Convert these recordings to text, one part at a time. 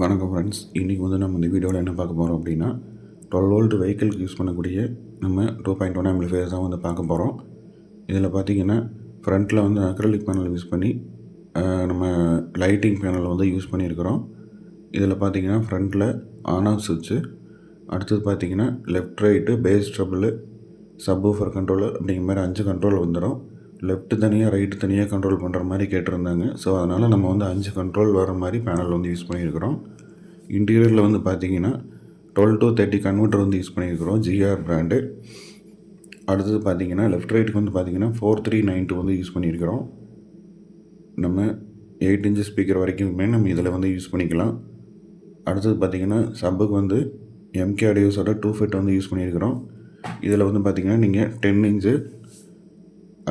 வணக்கம் ஃப்ரெண்ட்ஸ். இன்றைக்கி வந்து நம்ம இந்த வீடியோவில் என்ன பார்க்க போகிறோம் அப்படின்னா 12 வோல்ட் வெஹிக்கிளுக்கு யூஸ் பண்ணக்கூடிய நம்ம 2.1 ஆம்பிளிஃபையர் தான் வந்து பார்க்க போகிறோம். இதில் பார்த்திங்கன்னா ஃப்ரண்ட்டில் வந்து அக்ரிலிக் பேனல் யூஸ் பண்ணி நம்ம லைட்டிங் பேனல் வந்து யூஸ் பண்ணியிருக்கிறோம். இதில் பார்த்திங்கன்னா ஃப்ரண்ட்டில் ஆன் ஆஃப் சுவிட்சு, அடுத்தது பார்த்திங்கன்னா left right bass treble subwoofer controller அப்படிங்கிற மாதிரி 5 கண்ட்ரோல் வந்துடும். லெஃப்ட்டு தனியாக ரைட்டு தனியாக கண்ட்ரோல் பண்ணுற மாதிரி கேட்டிருந்தாங்க. ஸோ அதனால் நம்ம வந்து 5 கண்ட்ரோல் வர மாதிரி பேனல் வந்து யூஸ் பண்ணியிருக்கிறோம். இன்டீரியரில் வந்து பார்த்திங்கன்னா 12 to 30 கன்வெர்ட்டர் வந்து யூஸ் பண்ணியிருக்கிறோம், ஜிஆர் பிராண்டு. அடுத்தது பார்த்திங்கன்னா லெஃப்ட் ரைட்டுக்கு வந்து பார்த்திங்கன்னா 4392 வந்து யூஸ் பண்ணியிருக்கிறோம். நம்ம 8 inch ஸ்பீக்கர் வரைக்குமே நம்ம இதில் வந்து யூஸ் பண்ணிக்கலாம். அடுத்தது பார்த்திங்கன்னா சப்புக்கு வந்து எம்கே ஆடியோஸோட 2 FET வந்து யூஸ் பண்ணியிருக்கிறோம். இதில் வந்து பார்த்திங்கன்னா நீங்கள் 10 inch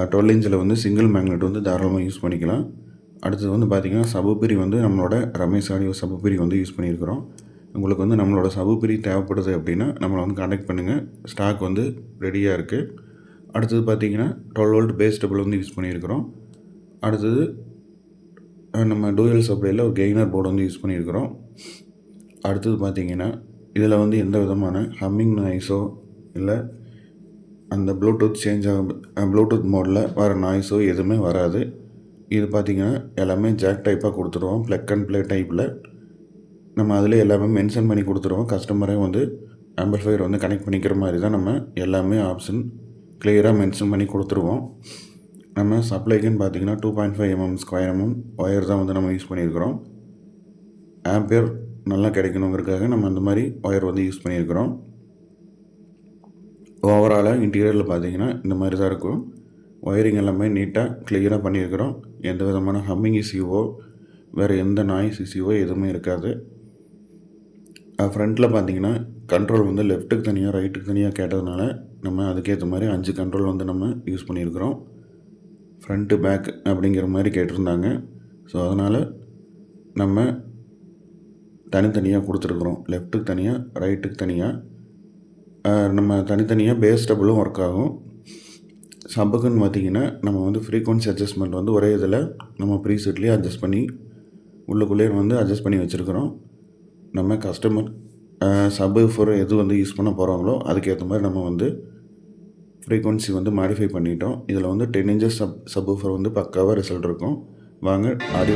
12 inch வந்து சிங்கிள் மேக்னெட் வந்து தாராளமாக யூஸ் பண்ணிக்கலாம். அடுத்தது வந்து பார்த்திங்கன்னா சபுபிரி வந்து நம்மளோட ரமேஷ் ஆடியோ சபுபிரி வந்து யூஸ் பண்ணியிருக்கிறோம். உங்களுக்கு வந்து நம்மளோட சபுபிரி தேவைப்படுது அப்படின்னா நம்மளை வந்து கான்டாக்ட் பண்ணுங்கள், ஸ்டாக் வந்து ரெடியாக இருக்குது. அடுத்தது பார்த்திங்கன்னா 12 வோல்ட் பேஸ் டபுள் வந்து யூஸ் பண்ணியிருக்கிறோம். அடுத்தது நம்ம டூயல் சப்ளையில் ஒரு கெய்னர் போர்டு வந்து யூஸ் பண்ணியிருக்கிறோம். அடுத்தது பார்த்திங்கன்னா இதில் வந்து எந்த விதமான ஹம்மிங் நாய்ஸோ இல்லை அந்த ப்ளூடூத் ப்ளூடூத் மோடில் வர நாய்ஸோ எதுவுமே வராது. இது பார்த்திங்கன்னா எல்லாமே ஜாக் டைப்பாக கொடுத்துருவோம், ப்ளக் அண்ட் ப்ளே டைப்பில். நம்ம அதில் எல்லாமே மென்ஷன் பண்ணி கொடுத்துருவோம். கஸ்டமரே வந்து ஆம்பிளிஃபையர் வந்து கனெக்ட் பண்ணிக்கிற மாதிரி தான் நம்ம எல்லாமே ஆப்ஷன் கிளியராக மென்ஷன் பண்ணி கொடுத்துருவோம். நம்ம சப்ளைக்குன்னு பார்த்திங்கன்னா 2.5 mm ஸ்கொயர் ஒயர் தான் வந்து நம்ம யூஸ் பண்ணியிருக்கிறோம். ஆம்பியர் நல்லா கிடைக்கணுங்கிறதுக்காக நம்ம அந்த மாதிரி ஒயர் வந்து யூஸ் பண்ணியிருக்கிறோம். ஓவராலாக இன்டீரியரில் பார்த்திங்கன்னா இந்த மாதிரி தான் இருக்கும். ஒயரிங் எல்லாமே நீட்டாக கிளியராக பண்ணியிருக்கிறோம். எந்த விதமான ஹம்மிங் இஷ்யூவோ வேறு எந்த நாய்ஸ் இஷ்யூவோ எதுவுமே இருக்காது. ஃப்ரண்ட்டில் பார்த்திங்கன்னா கண்ட்ரோல் வந்து லெஃப்ட்டுக்கு தனியாக ரைட்டுக்கு தனியாக கேட்டதுனால நம்ம அதுக்கேற்ற மாதிரி 5 கண்ட்ரோல் வந்து நம்ம யூஸ் பண்ணியிருக்கிறோம். ஃப்ரண்ட்டு பேக் அப்படிங்கிற மாதிரி கேட்டிருந்தாங்க. ஸோ அதனால் நம்ம தனித்தனியாக கொடுத்துருக்குறோம். லெஃப்ட்டுக்கு தனியாக ரைட்டுக்கு தனியாக நம்ம தனித்தனியாக பேஸ் டபுளும் ஒர்க் ஆகும். சப்புக்குன்னு பார்த்திங்கன்னா நம்ம வந்து ஃப்ரீக்வன்சி அட்ஜஸ்ட்மெண்ட் வந்து ஒரே இதில் நம்ம ப்ரீசெட்லேயே அட்ஜஸ்ட் பண்ணி உள்ளுக்குள்ளேயே வந்து அட்ஜஸ்ட் பண்ணி வச்சுருக்கிறோம். நம்ம கஸ்டமர் சப்வூஃபர் எது வந்து யூஸ் பண்ண போகிறாங்களோ அதுக்கேற்ற மாதிரி நம்ம வந்து ஃப்ரீக்வன்சி வந்து மாடிஃபை பண்ணிட்டோம். இதில் வந்து 10 inch சப்வூஃபர் வந்து பக்காவாக ரிசல்ட் இருக்கும். வாங்க ஆடியோ